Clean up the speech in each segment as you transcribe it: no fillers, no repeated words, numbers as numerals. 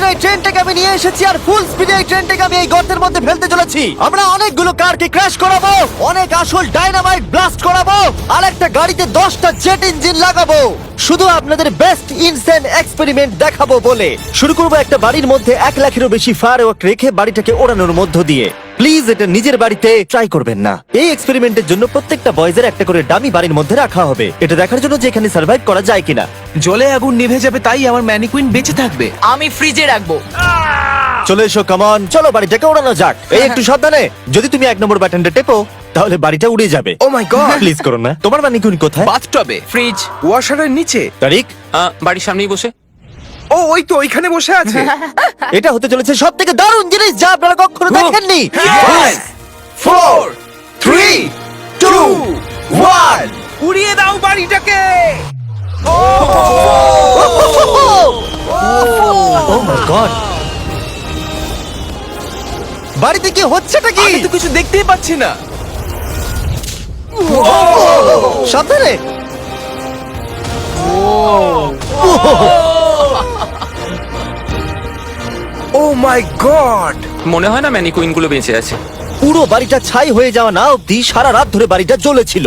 এই ট্রেনটাকে আমি নিয়ে এসেছি আর ফুল স্পিডে এই ট্রেনটাকে আমি এই গর্তের মধ্যে ফেলতে চলেছি। আমরা অনেকগুলো কারকে ক্র্যাশ করাবো, অনেক আসল ডাইনামাইট ব্লাস্ট করাবো, আর একটা গাড়িতে 10টা জেট ইঞ্জিন লাগাবো, শুধু আপনাদের বেস্ট ইনসেন এক্সপেরিমেন্ট দেখাবো বলে। শুরু করবো একটা বাড়ির মধ্যে 1 লাখেরও বেশি ফায়ারওয়ার্ক রেখে বাড়িটাকে ওড়ানোর মধ্য দিয়ে। প্লিজ এটা নিজের বাড়িতে ট্রাই করবেন না। এই এক্সপেরিমেন্টের জন্য প্রত্যেকটা বয়েজের একটা করে ডামি বাড়ির মধ্যে রাখা হবে, এটা দেখার জন্য যে এখানে সার্ভাইভ করা যায় কিনা। জলে আগুন নিভে যাবে, তাই আমার ম্যানিকুইন বেঁচে থাকবে। আমি ফ্রিজে রাখবো। চলে এসো, কামন, চলো বাড়িটাকে ওড়ানো যাক। এই একটু সাবধানে, যদি তুমি 1 নম্বর বাটনটা টেপো তাহলে বাড়িটা উড়ে যাবে। ও মাই গড! প্লিজ করো না। তোমার ম্যানিকুইন কোথায়? বাথটবে, ফ্রিজ। ওয়াশারের নিচে। তারিক, বাড়ির সামনেই বসে। ও ওই তো ওইখানে বসে আছে। এটা হতে চলেছে সবথেকে দারুণ জিনিস যা আপনারা কখনো দেখেননি। 5 4 3 2 1 উড়িয়ে দাও বাড়িটাকে। Oh my God! বাড়িতে কি হচ্ছেটা কি? আমি তো কিছু দেখতেই পাচ্ছি না। সাবধানে। ও মাই গড! মনে হয় না ম্যানিকুইন গুলো বেঁচে আছে। পুরো বাড়িটা ছাই হয়ে যাওয়া না অব্দি সারা রাত ধরে বাড়িটা জ্বলেছিল,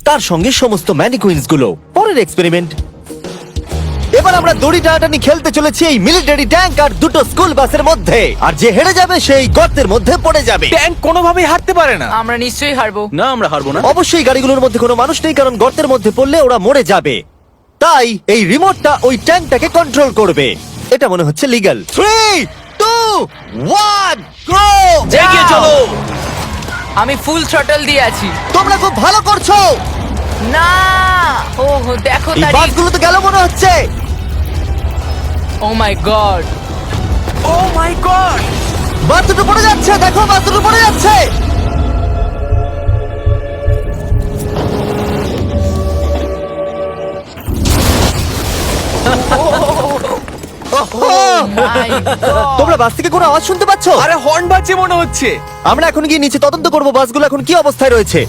তার সঙ্গে সমস্ত ম্যানিকুইন্স গুলো। পরের এক্সপেরিমেন্ট, এবার আমরা দড়ি টানাটানি খেলতে চলেছি এই মিলিটারি ট্যাঙ্ক আর 2টো স্কুল বাসের মধ্যে, আর যে হেরে যাবে সেই গর্তের মধ্যে পড়ে যাবে। ট্যাঙ্ক কোনোভাবেই হারতে পারে না। আমরা নিশ্চয়ই হারবো। না, আমরা হারবো না। অবশ্যই গাড়িগুলোর মধ্যে কোনো মানুষ নেই, কারণ গর্তের মধ্যে পড়লে ওরা মরে যাবে। তাই এই রিমোটটা ওই ট্যাঙ্কটাকে কন্ট্রোল করবে। এটা মনে হচ্ছে লিগ্যাল। 3 2 1 গো! এগিয়ে চলো। আমি ফুল থ্রটল দিয়ে আছি। তোমরা খুব ভালো করছো। না, ও দেখো এই তারিখ। বাসগুলো তো গেল মনে হচ্ছে। ও মাই গড! ও মাই গড! বাস দুটো পড়ে যাচ্ছে, দেখো বাস দুটো পড়ে যাচ্ছে। মাই গড! তোমরা বাস থেকে কোনো আওয়াজ শুনতে পাচ্ছ? আরে হর্ন বাজছে মনে হচ্ছে। আমরা এখন গিয়ে নিচে তদন্ত করব বাসগুলো এখন কি অবস্থায় রয়েছে।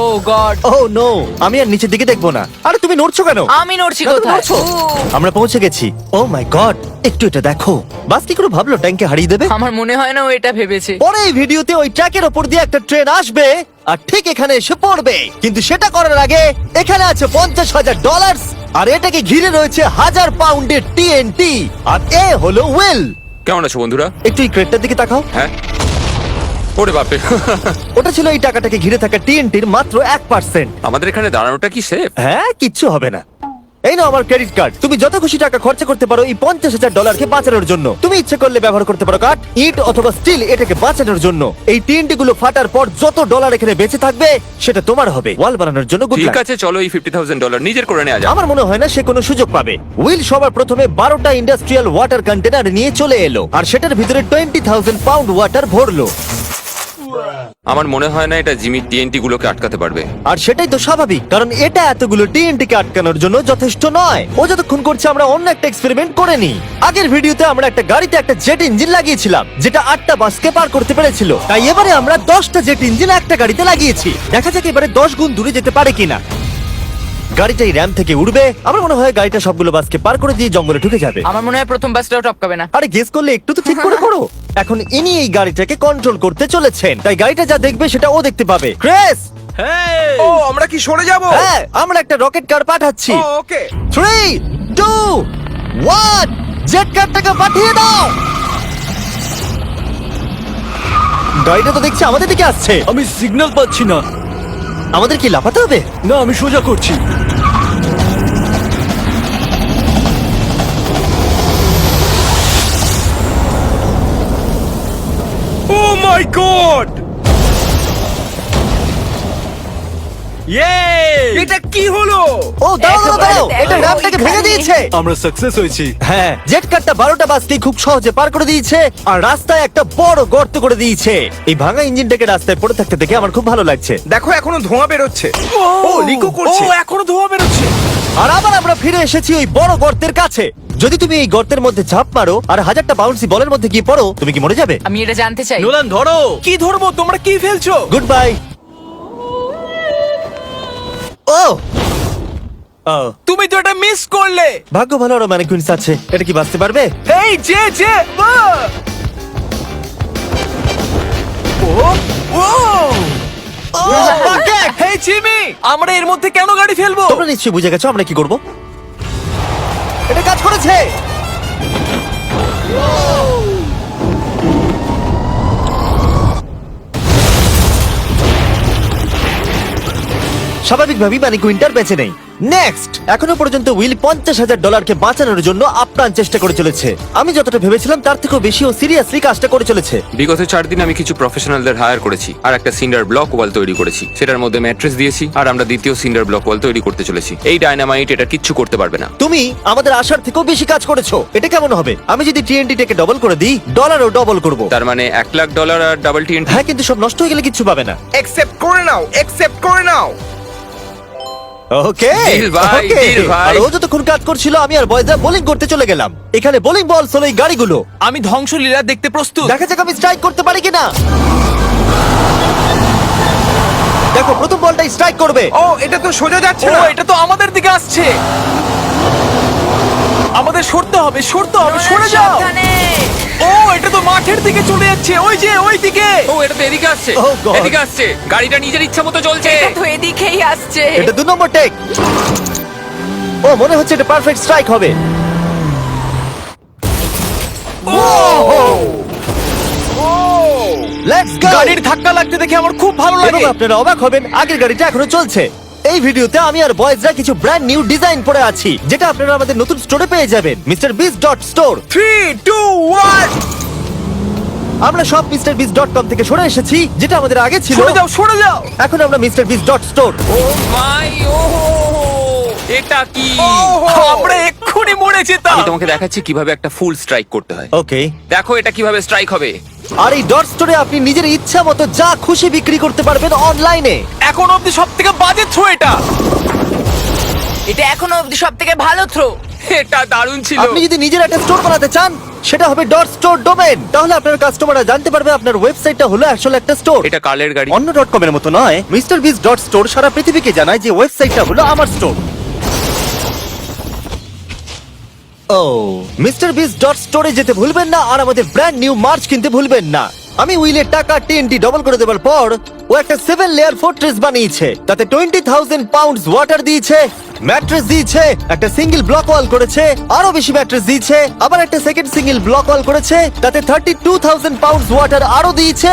ও গড! ও নো, আমি আর নিচের দিকে দেখবো না। আরে তুমি নড়ছো কেন? আমি নড়ছি না, তুমি কোথায়? নড়ছো। আমরা পৌঁছে গেছি। ও মাই গড, একটু এটা দেখো। বাস কি করে ভাবলো ট্যাঙ্কে হারিয়ে দেবে? আমার মনে হয় না ও এটা ভেবেছে। পরে এই ভিডিওতে ওই ট্র্যাকের ওপর দিয়ে একটা ট্রেন আসবে আর ঠিক এখানে এসে পড়বে, কিন্তু সেটা করার আগে এখানে আছে $50,000 আর এটাকে ঘিরে রয়েছে 1000 পাউন্ডের টিএনটি, আর এ হলো উইল। কেমন আছো বন্ধুরা? একটু এই ক্রেটটার দিকে তাকাও। হ্যাঁ, ওরে বাপরে। ওটা ছিল এই টাকাটাকে ঘিরে থাকা টিএনটির মাত্র 1%। আমাদের এখানে দাঁড়ানোটা কি সেফ? হ্যাঁ, কিচ্ছু হবে না। এই নাও আমার ক্রেডিট কার্ড, তুমি যত খুশি টাকা খরচা করতে পারো এই $50,000 বাঁচানোর জন্য। তুমি ইচ্ছে করলে ব্যবহার করতে পারো কাঠ, ইট অথবা স্টিল এটাকে বাঁচানোর জন্য। এই টিএনটি গুলো ফাটার পর যত ডলার এখানে বেঁচে থাকবে সেটা তোমার হবে। ওয়াল বানানোর জন্য গুড ঠিক লাক। আছে, চলো এই $50,000 নিজের করে নেওয়া যাক। আমার মনে হয় না সে কোনো সুযোগ পাবে। উইল সবার প্রথমে 12টা ইন্ডাস্ট্রিয়াল ওয়াটার কন্টেনার নিয়ে চলে এলো আর সেটার ভিতরে 20,000 পাউন্ড ওয়াটার ভরলো। আমার মনে হয় না এটা জিমি টিএনটি গুলোকে আটকাতে পারবে। আর সেটাই তো স্বাভাবিক, কারণ এটা এতগুলো টিএনটি কে আটকানোর জন্য যথেষ্ট নয়। ও যতক্ষণ করছে আমরা অন্য একটা এক্সপেরিমেন্ট করে নিই। আগের ভিডিওতে আমরা একটা গাড়িতে একটা জেট ইঞ্জিন লাগিয়েছিলাম যেটা 8টা বাসকে পার করতে পেরেছিল, তাই এবারে আমরা 10টা জেট ইঞ্জিন একটা গাড়িতে লাগিয়েছি। দেখা যাক এবারে 10 গুণ দূরে যেতে পারে কিনা। গাড়িটা এই র্যাম থেকে উঠবে। আমার মনে হয় গাড়িটা সবগুলো বাসকে পার করে দিয়ে জঙ্গলে ঢুকে যাবে। আমার মনে হয় প্রথম বাসটাও টপকাবে না। আরে গেস করলে একটু তো ঠিক করে করো। এখন ইনি এই গাড়িটাকে কন্ট্রোল করতে চলেছেন, তাই গাড়িটা যা দেখবে সেটা ও দেখতে পাবে। ক্রেস, ও আমরা কি সরে যাব? হ্যাঁ, আমরা একটা রকেট কার পাঠাচ্ছি। ওকে। 3 2 1 জেট কারটাকে পাঠিয়ে দাও। গাড়িটা তো দেখছি আমাদের দিকে আসছে। আমি সিগন্যাল পাচ্ছি না। আমাদের কি লাফাতে হবে? না, আমি সোজা করছি। ও মাই গড! এটা কি হলো? ও দাঁড়াও দাঁড়াও দাঁড়াও, একেবারে এটা দেখো, র্যামটাকে ভেঙে এখানে। দিয়েছে। আমরা সাকসেস হয়েছি। হ্যাঁ, জেট কারটা 12টা বাসকে খুব সহজে পার করে দিয়েছে আর রাস্তায় একটা বড় গর্ত করে দিয়েছে। এই ভাঙা ইঞ্জিনটাকে রাস্তায় পড়ে থাকতে দেখে আমার খুব ভালো লাগছে। দেখো এখনো ধোঁয়া বেরোচ্ছে। ও লিকো করছে। ও এখনো ধোঁয়া বেরোচ্ছে। আর আবার আমরা ফিরে এসেছি ওই বড় গর্তের কাছে। যদি তুমি এই গর্তের মধ্যে ঝাঁপ মারো আর 1000টা বাউন্সি বলের মধ্যে গিয়ে পড়ো, তুমি কি মরে যাবে? আমি এটা জানতে চাই। নোলান ধরো। কি ধরবো? তোমরা কি ফেলছো? Good bye. ও ও, তুমি তো এটা মিস করলে। ভাগ্য ভালো আরো ম্যানিকুইন্স আছে। এটা কি বাঁচতে পারবে? এই যে ও ও bucket! হেই জিমি, আমরা এর মধ্যে কেন গাড়ি ফেলবো? তোমরা নিশ্চয়ই বুঝে গেছো আমরা কি করব। এটা কাজ করেছে। স্বাভাবিকভাবেই ম্যানিকুইনটার বেঁচে নেই। নেক্সট, এখনো পর্যন্ত উইল $50,000 বাঁচানোর জন্য আপ্রাণ চেষ্টা করে চলেছে। আমি যতটা ভেবেছিলাম তার থেকেও বেশি ও সিরিয়াসলি কাজটা করে চলেছে। বিগত 4 দিন আমি কিছু প্রফেশনালদের হায়ার করেছি আর একটা সিন্ডার ব্লক ওয়াল তৈরি করেছি। সেটার মধ্যে ম্যাট্রেস দিয়েছি আর আমরা দ্বিতীয় সিন্ডার ব্লক ওয়াল তৈরি করতে চলেছি। এই ডায়নামাইট এটা কিচ্ছু করতে পারবে না। তুমি আমাদের আশার থেকেও বেশি কাজ করেছো। এটা কেমন হবে? আমি যদি TNT-টাকে ডবল করে দিই, ডলারও ডবল করব। তার মানে $1,00,000 আর ডাবল TNT। হ্যাঁ, কিন্তু সব নষ্ট হয়ে গেলে কিচ্ছু পাবে না। অ্যাকসেপ্ট করে নাও, অ্যাকসেপ্ট করে নাও। ওকে Deal ভাই, deal ভাই। আর ও যতক্ষণ কাজ করছিল আমি আর বয়দা বোলিং করতে চলে গেলাম। এখানে বোলিং বল হলো এই গাড়িগুলো। আমি ধ্বংসলীলা দেখতে প্রস্তুত। দেখা যাক আমি স্ট্রাইক করতে পারি কিনা। দেখো, প্রথম বলটাই স্ট্রাইক করবে। ও, এটা তো সোজা যাচ্ছে না। এটা তো আমাদের দিকে আসছে। আমাদের সরতে হবে, সরে যাও। সাবধানে। ও, এটা তো মাঠের দিকে চলে যাচ্ছে। ওই যে ওই দিকে। ও, এটা তো এদিকে আসছে। Oh God! এদিকে আসছে। গাড়িটা নিজের ইচ্ছা মতো চলছে। এটা তো এদিকেই আসছে। এটা 2 নম্বর টেক। ও, মনে হচ্ছে এটা পারফেক্ট স্ট্রাইক হবে। Let's go. গাড়ির ধাক্কা লাগতে দেখে আমার খুব ভালো এবং লাগে। আপনারা অবাক হবেন, আগের গাড়িটা এখনো চলছে। এই ভিডিওতে আমি আর বয়েজরা কিছু ব্র্যান্ড নিউ ডিজাইন পরে আছি, যেটা আপনারা আমাদের নতুন স্টোরে পেয়ে যাবেন, MrBeast.store। 3, 2, 1 আমরা সব MrBeast.com থেকে সরে এসেছি, যেটা আমাদের আগে ছিল। সরে যাও। এখন আমরা MrBeast.store। ও মাই, ও এটা কি? আমরা এক্ষুনি মরে যেতাম। আমি তোমাকে দেখাচ্ছি কিভাবে একটা ফুল স্ট্রাইক করতে হয়। ওকে। দেখো এটা কিভাবে স্ট্রাইক হবে। আর এই ডট স্টোরে আপনি নিজের ইচ্ছা মতো যা খুশি বিক্রি করতে পারবেন অনলাইনে। এখন অব্দি সবথেকে বাজে থ্রো এটা। এটা এখনো অবধি সবথেকে ভালো থ্রো। এটা দারুণ ছিল। আপনি যদি নিজের একটা স্টোর বানাতে চান, সেটা হবে ডট স্টোর ডোমেন। তাহলে আপনার কাস্টমাররা জানতে পারবে আপনার ওয়েবসাইটটা হলো আসলে একটা স্টোর। এটা কালের গাড়ি। অন্য .com এর মতো নয়। MrBeast.store সারা পৃথিবীকে জানায় যে ওয়েবসাইটটা হলো আমার স্টোর। ও, MrBeast.store-এ যেতে ভুলবেন না আর আমাদের ব্র্যান্ড নিউ মার্চ কিনতে ভুলবেন না। আমি উইলের টাকা TNT ডবল করে দেওয়ার পর ও একটা 7 লেয়ার ফোর্ট্রেস বানিয়েছে। তাতে 20,000 পাউন্ডস ওয়াটার দিয়েছে, ম্যাট্রেস দিয়েছে, একটা সিঙ্গেল ব্লক ওয়াল করেছে, আরো বেশি ম্যাট্রেস দিয়েছে, আবার একটা সেকেন্ড সিঙ্গেল ব্লক ওয়াল করেছে, তাতে 32,000 পাউন্ডস ওয়াটার আরো দিয়েছে,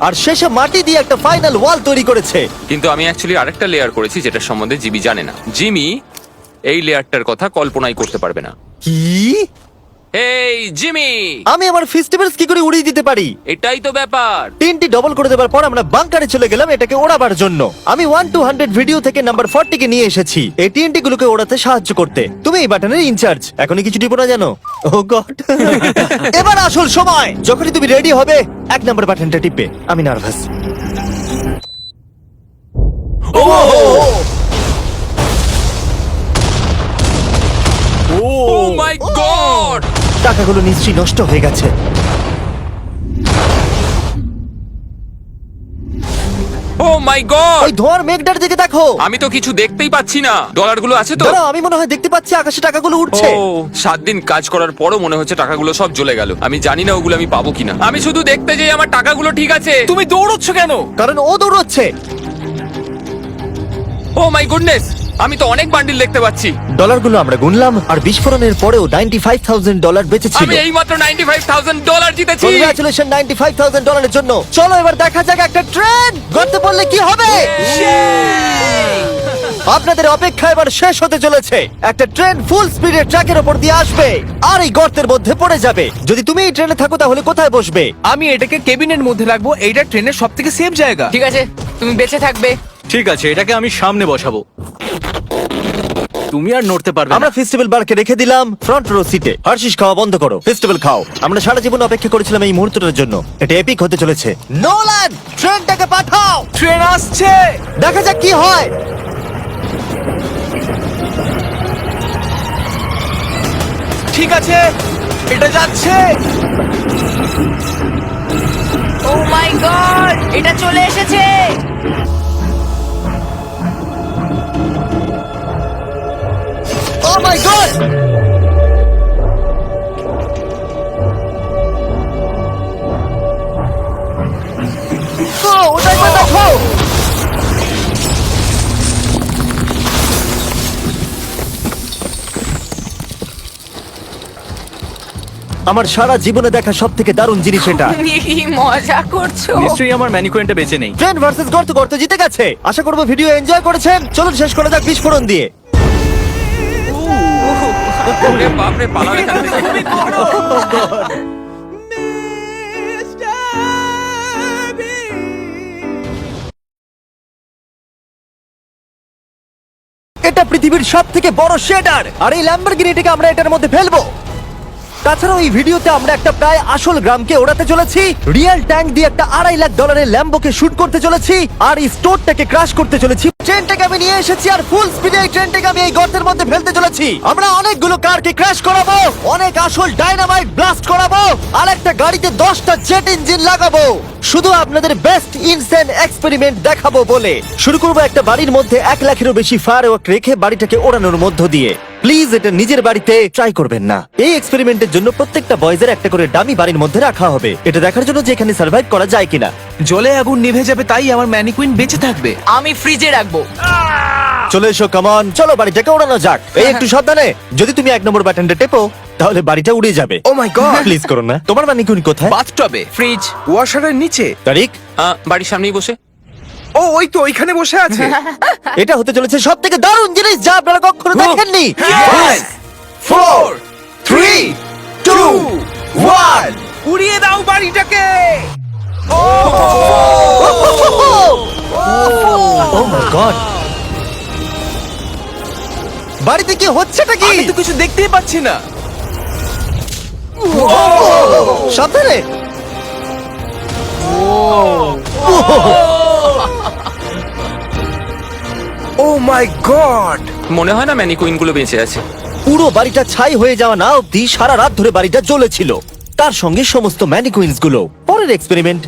আর শেষে মাটি দিয়ে একটা ফাইনাল ওয়াল তৈরি করেছে। কিন্তু আমি অ্যাকচুয়ালি আরেকটা লেয়ার করেছি যেটা সম্বন্ধে জিমি জানে না। জিমি এই লেয়ারটার কথা কল্পনাই করতে পারবে না। কি? এই জিমি, আমি আমার ফেস্টিভ্যালস কি করে উড়িয়ে দিতে পারি? এটাই তো ব্যাপার। তিনটি ডবল করে দেওয়ার পর আমরা বাংকারে চলে গেলাম এটাকে ওড়াবার জন্য। আমি 1 to 100 ভিডিও থেকে নাম্বার 40 কে নিয়ে এসেছি এই TNT গুলোকে ওড়াতে সাহায্য করতে। তুমি এই বাটনের ইনচার্জ। এখনই কিছু টিপো না জানো? ও গড। এবার আসল সময়। যখনই তুমি রেডি হবে 1 নাম্বার বাটনটা টিপবে। আমি নার্ভাস। ও ও মাই গড! টাকাগুলো নিশ্চয়ই নষ্ট হয়ে গেছে। ও মাই গড! ওই ধোঁয়ার মেঘটার দিকে দেখো। আমি তো কিছু দেখতেই পাচ্ছি না। ডলারগুলো আছে তো? দাঁড়াও, আমি মনে হয় দেখতে পাচ্ছি আকাশে টাকাগুলো উঠছে। ও, 7 দিন কাজ করার পরও মনে হচ্ছে টাকাগুলো সব জ্বলে গেল। আমি জানি না ওগুলো আমি পাবো কিনা। আমি শুধু দেখতে যাই আমার টাকাগুলো ঠিক আছে। তুমি দৌড়চ্ছ কেন? কারণ ও দৌড়চ্ছে। ও মাই গুডনেস, আমি তো অনেক বান্ডিল দেখতে পাচ্ছি। ডলারগুলো আমরা গুনলাম আর বিস্ফোরণের পরেও $95,000 বেঁচে ছিল। আমি এইমাত্র $95,000 জিতেছি। কংগ্রাচুলেশন $95,000 জন্য। চলো এবার দেখা যাক একটা ট্রেন গর্তে পড়লে কি হবে। আপনাদের অপেক্ষা এবার শেষ হতে চলেছে। একটা ট্রেন ফুল স্পিডে ট্র্যাকের উপর দিয়ে আসবে আর এই গর্তের মধ্যে পড়ে যাবে। যদি তুমি এই ট্রেনে থাকো তাহলে কোথায় বসবে? আমি এটাকে কেবিনের মধ্যে রাখবো। এইটা ট্রেনের সবথেকে সেফ জায়গা। ঠিক আছে, তুমি বেঁচে থাকবে। ঠিক আছে, এটাকে আমি সামনে বসাবো। তুমি আর নড়তে পারবে আমরা না। ফেস্টিভ্যাল বারকে রেখে দিলাম ফ্রন্ট রো সিটে। হার্শিস খাওয়া বন্ধ করো, ফেস্টিভ্যাল খাও। আমরা সারা জীবন অপেক্ষা করেছিলাম এই মুহূর্তটার জন্য। এটা এপিক হতে চলেছে। নোলান, ট্রেনটাকে পাঠাও। ট্রেন আসছে। দেখা যাক কি হয়। ঠিক আছে, এটা যাচ্ছে। ও মাই গড, এটা চলে এসেছে। মাই গড! ওটা একবার দেখো! আমার সারা জীবনে দেখা সব থেকে দারুণ জিনিস এটা। তুমি কি মজা করছো? নিশ্চয়ই আমার ম্যানিকুইনটা বেঁচে নেই। ট্রেন ভার্সেস গর্ত, গর্ত জিতে গেছে। আশা করবো ভিডিও এনজয় করেছেন। চলুন শেষ করে যাক বিস্ফোরণ দিয়ে। ওরে বাপরে, পালাও এখান থেকে। এটা পৃথিবীর সব থেকে বড় শেডার, আর এই ল্যাম্বরগিনিটাকে আমরা এটার মধ্যে ফেলবো। তাছাড়াও এই ভিডিওতে আমরা একটা প্রায় আসল গ্রামকে ওড়াতে চলেছি, রিয়েল ট্যাঙ্ক দিয়ে একটা $2.5 লাখ ল্যাম্বোকে শুট করতে চলেছি, আর এই স্টোরটাকে ক্রাশ করতে চলেছি। ট্রেনটাকে আমি নিয়ে এসেছি, আর ফুল স্পিডে এই ট্রেনটাকে আমি এই গর্তের মধ্যে ফেলতে চলেছি। আমরা অনেকগুলো কারকে ক্র্যাশ করাবো, অনেক আসল ডাইনামাইট ব্লাস্ট করাবো, আর একটা গাড়িতে 10টা জেট ইঞ্জিন লাগাবো, শুধু আপনাদের বেস্ট ইনসেন এক্সপেরিমেন্ট দেখাবো বলে। শুরু করবো একটা বাড়ির মধ্যে 1 লাখেরও বেশি ফায়ারওয়ার্ক রেখে বাড়িটাকে ওড়ানোর মধ্য দিয়ে। প্লিজ এটা নিজের বাড়িতে ট্রাই করবেন না। এই এক্সপেরিমেন্টের জন্য প্রত্যেকটা বয়েজের একটা করে ডামি বাড়ির মধ্যে রাখা হবে, এটা দেখার জন্য যে এখানে সার্ভাইভ করা যায় কিনা। জলে আগুন নিভে যাবে, তাই আমার ম্যানিকুইন বেঁচে থাকবে। আমি ফ্রিজে রাখবো। চলে এসো, কামন, চলো বাড়িটাকে ওড়ানো যাক। এই একটু সাবধানে, যদি তুমি 1 নম্বর বাটনটা টেপো তাহলে বাড়িটা উড়ে যাবে। ও মাই গড! প্লিজ করো না। তোমার ম্যানিকুইন কোথায়? বাথটবে, ফ্রিজ। ওয়াশারের নিচে। তারিক, বাড়ির সামনেই বসে। ও ওই তো ওইখানে বসে আছে। এটা হতে চলেছে সব থেকে দারুণ জিনিস যা আপনারা কখনো দেখেননি। 5, 4, 3, 2, 1 উড়িয়ে দাও বাড়িটাকে। ও মাই গড! বাড়িতে কি হচ্ছেটা কি? আমি তো কিছু দেখতেই পাচ্ছি না। সাবধানে। ও মাই গড! মনে হয় না ম্যানিকুইন গুলো বেঁচে আছে। পুরো বাড়িটা ছাই হয়ে যাওয়া না অব্দি সারা রাত ধরে বাড়িটা জ্বলেছিল, তার সঙ্গে সমস্ত ম্যানিকুইন্স গুলো। পরের এক্সপেরিমেন্ট,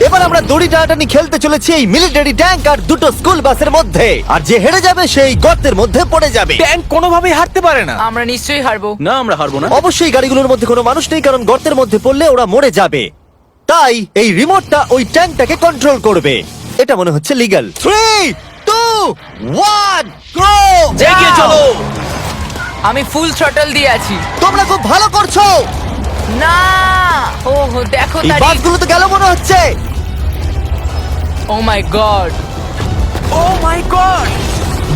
এবার আমরা দড়ি টানাটানি খেলতে চলেছি এই মিলিটারি ট্যাঙ্ক আর 2টো স্কুল বাসের মধ্যে, আর যে হেরে যাবে সেই গর্তের মধ্যে পড়ে যাবে। ট্যাঙ্ক কোনোভাবেই হারতে পারে না। আমরা নিশ্চয়ই হারবো। না, আমরা হারবো না। অবশ্যই গাড়িগুলোর মধ্যে কোনো মানুষ নেই, কারণ গর্তের মধ্যে পড়লে ওরা মরে যাবে। তাই এই রিমোটটা ওই ট্যাঙ্কটাকে কন্ট্রোল করবে। এটা মনে হচ্ছে লিগ্যাল। 3, 2, 1 গো! এগিয়ে চলো। আমি ফুল থ্রটল দিয়ে আছি। তোমরা খুব ভালো করছো। না, ও দেখো এই তারিখ। বাসগুলো তো গেল মনে হচ্ছে। ও মাই গড! ও মাই গড!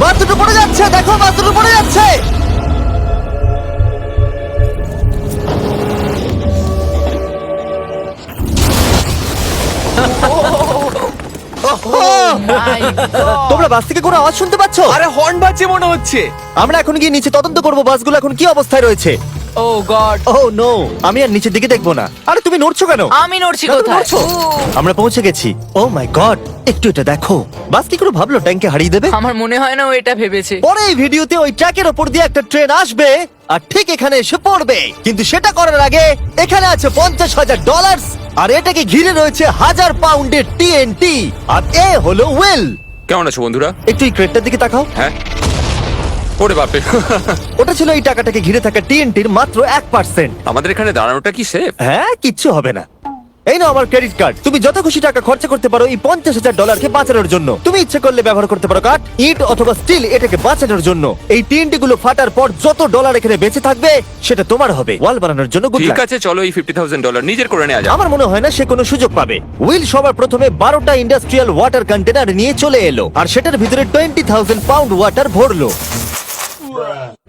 বাস দুটো পড়ে যাচ্ছে, দেখো বাস দুটো পড়ে যাচ্ছে। মাই গড! তোমরা বাস থেকে কোনো আওয়াজ শুনতে পাচ্ছ? আরে হর্ন বাজছে মনে হচ্ছে। আমরা এখন গিয়ে নিচে তদন্ত করব বাসগুলো এখন কি অবস্থায় রয়েছে। ও গড! ও নো, আমি আর নিচের দিকে দেখবো না। আরে তুমি নড়ছো কেন? আমি নড়ছি না, তুমি কোথায়? নড়ছো। আমরা পৌঁছে গেছি। ও মাই গড, একটু এটা দেখো। বাস কি করে ভাবলো ট্যাঙ্কে হারিয়ে দেবে? আমার মনে হয় না ও এটা ভেবেছে। পরে এই ভিডিওতে ওই ট্র্যাকের ওপর দিয়ে একটা ট্রেন আসবে আর ঠিক এখানে এসে পড়বে, কিন্তু সেটা করার আগে এখানে আছে $50,000 আর এটাকে ঘিরে রয়েছে 1000 পাউন্ডের টিএনটি। আর এ হলো উইল। কেমন আছো বন্ধুরা? একটু এই ক্রেটটার দিকে তাকাও। হ্যাঁ। ওরে বাপরে। ওটা ছিল এই টাকাটাকে ঘিরে থাকা টিএনটির মাত্র 1%। আমাদের এখানে দাঁড়ানোটা কি সেফ? হ্যাঁ, কিচ্ছু হবে না। এই নাও আমার ক্রেডিট কার্ড, তুমি যত খুশি টাকা খরচা করতে পারো এই $50,000 বাঁচানোর জন্য। তুমি ইচ্ছে করলে ব্যবহার করতে পারো কাঠ, ইট অথবা স্টিল এটাকে বাঁচানোর জন্য। এই টিএনটি গুলো ফাটার পর যত ডলার এখানে বেঁচে থাকবে সেটা তোমার হবে। ওয়াল বানানোর জন্য good ঠিক luck। আছে, চলো এই $50,000 নিজের করে নেওয়া যাক। আমার মনে হয় না সে কোনো সুযোগ পাবে। উইল সবার প্রথমে 12টা ইন্ডাস্ট্রিয়াল ওয়াটার কন্টেনার নিয়ে চলে এলো আর সেটার ভিতরে 20,000 পাউন্ড ওয়াটার ভরলো।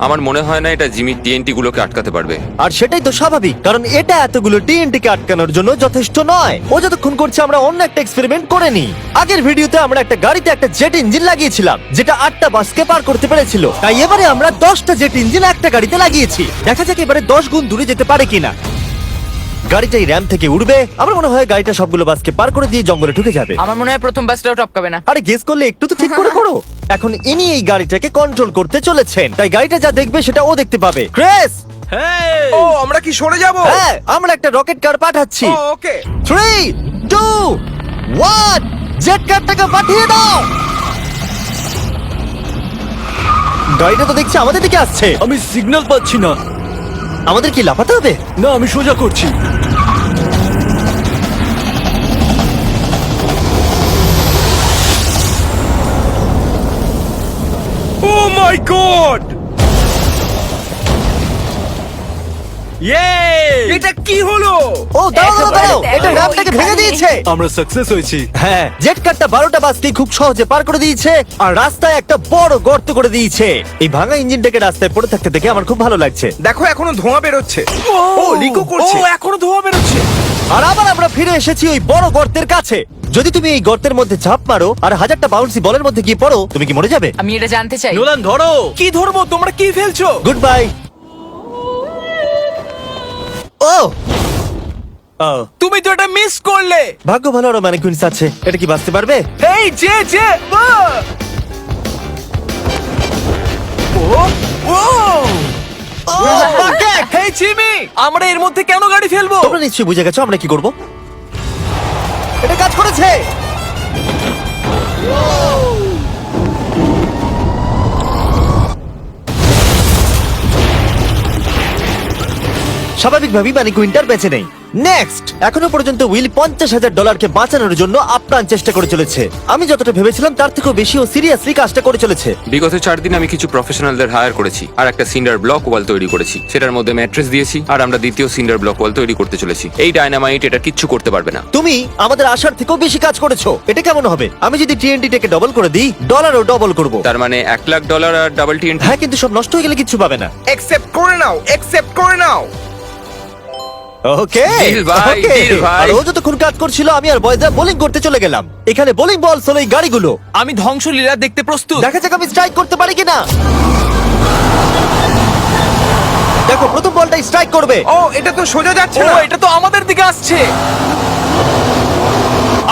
আমার মনে হয় না এটা জিমি টিএনটি গুলোকে আটকাতে পারবে। আর সেটাই তো স্বাভাবিক, কারণ এটা এতগুলো টিএনটি কে আটকানোর জন্য যথেষ্ট নয়। ও যতক্ষণ করছে আমরা অন্য একটা এক্সপেরিমেন্ট করে নিই। আগের ভিডিওতে আমরা একটা গাড়িতে একটা জেট ইঞ্জিন লাগিয়েছিলাম যেটা 8টা বাসকে পার করতে পেরেছিল, তাই এবারে আমরা 10টা জেট ইঞ্জিন একটা গাড়িতে লাগিয়েছি। দেখা যাক এবারে 10 গুণ দূরে যেতে পারে কিনা। গাড়িটা এই র্যাম থেকে উঠবে, আমার মনে হয় গাড়িটা সবগুলো বাসকে পার করে দিয়ে জঙ্গলে ঢুকে যাবে। আমার মনে হয় প্রথম বাসটাও টপকাবে না। আরে গেস করলে একটু তো ঠিক করে করো। এখন ইনি এই গাড়িটাকে কন্ট্রোল করতে চলেছেন, তাই গাড়িটা যা দেখবে সেটা ও দেখতে পাবে। ক্রেস, ও আমরা কি সরে যাব? হ্যাঁ, আমরা একটা রকেট কার পাঠাচ্ছি। ও ওকে। 3, 2, 1 জেট কারটাকে পাঠিয়ে দাও। গাড়িটা তো দেখছি আমাদের দিকে আসছে। আমি সিগন্যাল পাচ্ছি না। আমাদের কি লাফাতে হবে? না, আমি সোজা করছি। ও মাই গড! এটা কি হলো? ও দাঁড়াও দাঁড়াও দাঁড়াও, একেবারে এটা দেখো, র্যাম্পটাকে ভেঙে ওইখানে। দিয়েছে। আমরা সাকসেস হয়েছি। হ্যাঁ, জেট কারটা 12টা বাসকে খুব সহজে পার করে দিয়েছে আর রাস্তায় একটা বড় গর্ত করে দিয়েছে। এই ভাঙা ইঞ্জিনটাকে রাস্তায় পড়ে থাকতে দেখে আমার খুব ভালো লাগছে। দেখো এখনো ধোঁয়া বেরোচ্ছে। ও লিকো করছে। ও এখনো ধোঁয়া বেরোচ্ছে। আর আবার আমরা ফিরে এসেছি ওই বড় গর্তের কাছে। যদি তুমি এই গর্তের মধ্যে ঝাঁপ মারো আর 1000টা বাউন্সি বলের মধ্যে গিয়ে পড়ো, তুমি কি মরে যাবে? আমি এটা জানতে চাই। নোলান ধরো। কি ধরবো? তোমরা কি ফেলছো? Good bye. ও ও, তুমি তো এটা মিস করলে। ভাগ্য ভালো আরো ম্যানিকুইন্স আছে। এটা কি বাঁচতে পারবে? এই যে ও ও Bucket! হেই জিমি, আমরা এর মধ্যে কেন গাড়ি ফেলবো? তোমরা নিশ্চয়ই বুঝে গেছো আমরা কি করব। এটা কাজ করেছে। স্বাভাবিকভাবেই ম্যানিকুইনটার বেঁচে নেই। নেক্সট, এখনো পর্যন্ত উইল $50,000 বাঁচানোর জন্য আপ্রাণ চেষ্টা করে চলেছে। আমি যতটা ভেবেছিলাম তার থেকেও বেশি ও সিরিয়াসলি কাজটা করে চলেছে। বিগত 4 দিন আমি কিছু প্রফেশনালদের হায়ার করেছি আর একটা সিন্ডার ব্লক ওয়াল তৈরি করেছি। সেটার মধ্যে ম্যাট্রেস দিয়েছি আর আমরা দ্বিতীয় সিন্ডার ব্লক ওয়াল তৈরি করতে চলেছি। এই ডায়নামাইট এটা কিচ্ছু করতে পারবে না। তুমি আমাদের আশার থেকেও বেশি কাজ করেছো। এটা কেমন হবে? আমি যদি TNT-টাকে ডবল করে দিই, ডলারও ডবল করব। তার মানে $1,00,000 আর ডাবল TNT। হ্যাঁ, কিন্তু সব নষ্ট হয়ে গেলে কিচ্ছু পাবে না। একসেপ্ট করে নাও, একসেপ্ট করে নাও। ওকে Deal ভাই, ওকে। deal ভাই। আর ও যতক্ষণ কাজ করছিল আমি আর বয়দা বোলিং করতে চলে গেলাম। এখানে বোলিং বল হলো এই গাড়িগুলো। আমি ধ্বংসলীলা দেখতে প্রস্তুত। দেখা যাক আমি স্ট্রাইক করতে পারি কিনা। দেখো, প্রথম বলটাই স্ট্রাইক করবে। ও এটা তো সোজা যাচ্ছে ও না। এটা তো আমাদের দিকে আসছে।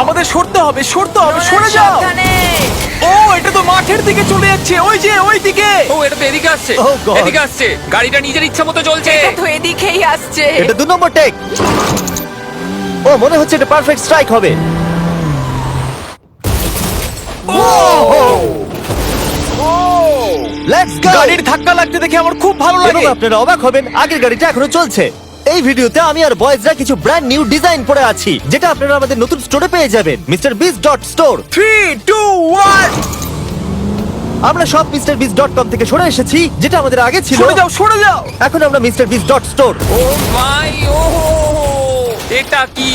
আমাদের সরতে হবে, সরতে হবে। সরে যাও। সাবধানে। ও এটা তো মাঠের দিকে চলে যাচ্ছে। ওই যে ওই দিকে। ও এটা তো এদিকে আসছে। Oh God! এদিকে আসছে। গাড়িটা নিজের ইচ্ছা মতো চলছে। এটা তো এদিকেই আসছে। এটা 2 নম্বর টেক। ও মনে হচ্ছে এটা পারফেক্ট স্ট্রাইক হবে। Let's go. গাড়ির ধাক্কা লাগতে দেখে আমার খুব ভালো এবং লাগে। আপনারা অবাক হবেন, আগের গাড়িটা এখনো চলছে। এই ভিডিওতে আমি আর বয়েজরা কিছু ব্র্যান্ড নিউ ডিজাইন পরে আছি, যেটা আপনারা আমাদের নতুন স্টোরে পেয়ে যাবেন, MrBeast.store। 3 2 1 আমরা সব MrBeast.com থেকে সরে এসেছি, যেটা আমাদের আগে ছিল। সরে যাও, সরে যাও। এখন আমরা MrBeast.store। ও মাই ও এটা কি?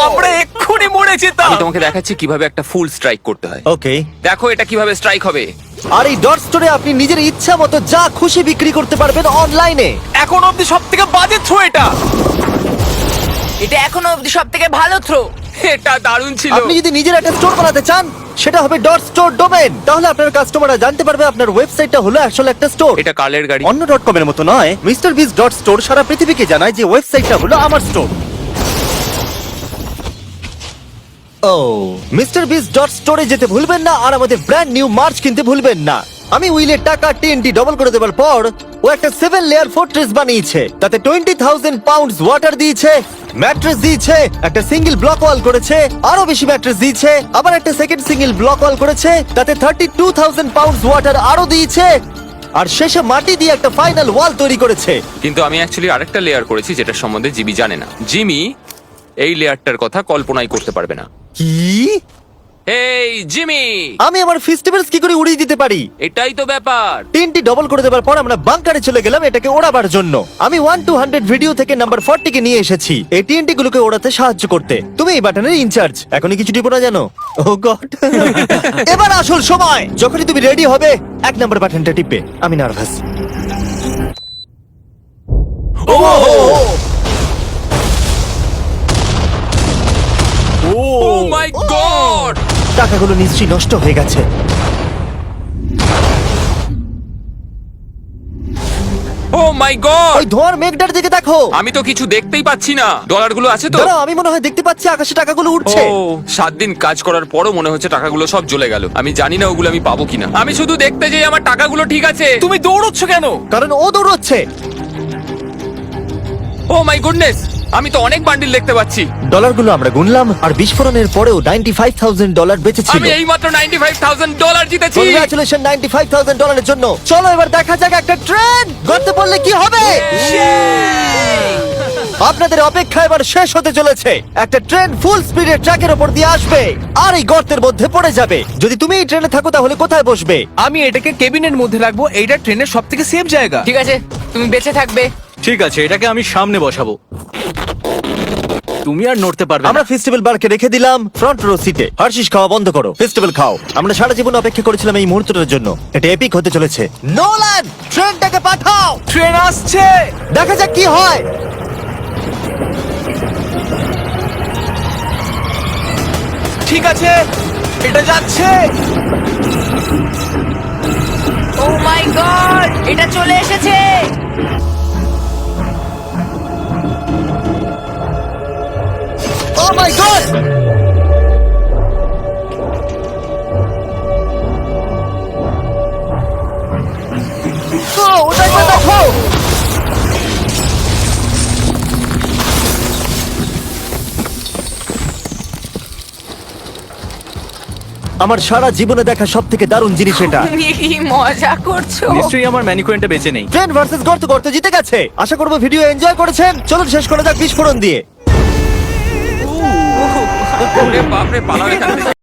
আমরা এক্ষুনি মরে যেতাম। আমি তোমাকে দেখাচ্ছি কিভাবে একটা ফুল স্ট্রাইক করতে হয়। ওকে। দেখো এটা কিভাবে স্ট্রাইক হবে। আর এই ডট স্টোরে আপনি নিজের ইচ্ছা মতো যা খুশি বিক্রি করতে পারবেন অনলাইনে। এখন অব্দি সব থেকে বাজে থ্রো এটা। এটা এখনো অবধি সবথেকে ভালো থ্রো। এটা দারুণ ছিল। আপনি যদি নিজের একটা স্টোর বানাতে চান, সেটা হবে ডট স্টোর ডোমেন। তাহলে আপনার কাস্টমাররা জানতে পারবে আপনার ওয়েবসাইটটা হলো আসলে একটা স্টোর। এটা কালের গাড়ি। অন্য .com এর মতো নয়। MrBeast.store সারা পৃথিবীকে জানায় যে ওয়েবসাইটটা হলো আমার স্টোর। ও MrBeast.store যেতে ভুলবেন না আর আমাদের ব্র্যান্ড নিউ মার্চ কিনতে ভুলবেন না। আমি উইলের টাকা TNT ডবল করে দেওয়ার পর ও একটা 7 লেয়ার ফোর্ট্রেস বানিয়েছে। তাতে 20,000 পাউন্ডস ওয়াটার দিয়েছে, ম্যাট্রেস দিয়েছে, একটা সিঙ্গেল ব্লক ওয়াল করেছে, আরো বেশি ম্যাট্রেস দিয়েছে, আবার একটা সেকেন্ড সিঙ্গেল ব্লক ওয়াল করেছে, তাতে 32,000 পাউন্ডস ওয়াটার আরো দিয়েছে, আর শেষে মাটি দিয়ে একটা ফাইনাল ওয়াল তৈরি করেছে। কিন্তু আমি অ্যাকচুয়ালি আরেকটা লেয়ার করেছি যেটা সম্বন্ধে জিমি জানে না। জিমি এই লেয়ারটার কথা কল্পনাই করতে পারবে না। কি? এই জিমি, আমি আমার ফেস্টিভ্যালস কি করে উড়িয়ে দিতে পারি? এটাই তো ব্যাপার। TNT ডবল করে দেওয়ার পর আমরা বাংকারে চলে গেলাম এটাকে ওড়াবার জন্য। আমি 1 to 100 ভিডিও থেকে নাম্বার 40 কে নিয়ে এসেছি এই TNT গুলোকে ওড়াতে সাহায্য করতে। তুমি এই বাটনের ইনচার্জ। এখনই কিছু টিপো না জানো? ও গড। এবার আসল সময়। যখনই তুমি রেডি হবে 1 নাম্বার বাটনটা টিপবে। আমি নার্ভাস। ও মাই গড! টাকাগুলো নিশ্চয়ই নষ্ট হয়ে গেছে। ও মাই গড! ওই ধোঁয়ার মেঘটার দিকে দেখো। আমি তো কিছু দেখতেই পাচ্ছি না। ডলারগুলো আছে তো? দাঁড়াও, আমি মনে হয় দেখতে পাচ্ছি আকাশে টাকাগুলো উঠছে। ও 7 দিন কাজ করার পরও মনে হচ্ছে টাকাগুলো সব জ্বলে গেল। আমি জানি না ওগুলো আমি পাবো কিনা। আমি শুধু দেখতে যাই আমার টাকাগুলো ঠিক আছে। তুমি দৌড়চ্ছ কেন? কারণ ও দৌড়চ্ছে। ও মাই গুডনেস! আমি তো অনেক বান্ডিল দেখতে পাচ্ছি। ডলারগুলো আমরা গুনলাম আর বিস্ফোরণের পরেও $95,000 বেঁচে ছিল। আমি এইমাত্র $95,000 জিতেছি। কংগ্রাচুলেশন $95,000 জন্য। চলো এবার দেখা যাক একটা ট্রেন গর্তে পড়লে কি হবে। আপনাদের অপেক্ষা এবার শেষ হতে চলেছে। একটা ট্রেন ফুল স্পিডে ট্র্যাকের উপর দিয়ে আসবে আর এই গর্তের মধ্যে পড়ে যাবে। যদি তুমি এই ট্রেনে থাকো তাহলে কোথায় বসবে? আমি এটাকে কেবিনের মধ্যে রাখবো, এইটা ট্রেনের সব থেকে সেফ জায়গা। ঠিক আছে, তুমি বেঁচে থাকবে। ঠিক আছে, এটাকে আমি সামনে বসাবো। তুমি আর নড়তে পারবে না। আমরা ফেস্টিভ্যাল বারকে রেখে দিলাম ফ্রন্ট রো সিটে। হার্শিস খাওয়া বন্ধ করো, ফেস্টিভ্যাল খাও। আমরা সারা জীবন অপেক্ষা করেছিলাম এই মুহূর্তটার জন্য। এটা এপিক হতে চলেছে। নোলান, ট্রেনটাকে পাঠাও। ট্রেন আসছে। দেখা যাক কি হয়। ঠিক আছে, এটা যাচ্ছে। ও মাই গড, এটা চলে এসেছে। ও মাই গড! ওটা একবার দেখো। আমার সারা জীবনে দেখা সব থেকে দারুণ জিনিস এটা। তুমি কি মজা করছো? নিশ্চয়ই আমার ম্যানিকুয়েন্টটা বেঁচে নেই। ট্রেন ভার্সেস গর্ত, গর্ত জিতে গেছে। আশা করবো ভিডিও এনজয় করেছেন। চলুন শেষ করা যাক বিস্ফোরণ দিয়ে। ওরে বাপরে, পালাও এখান থেকে।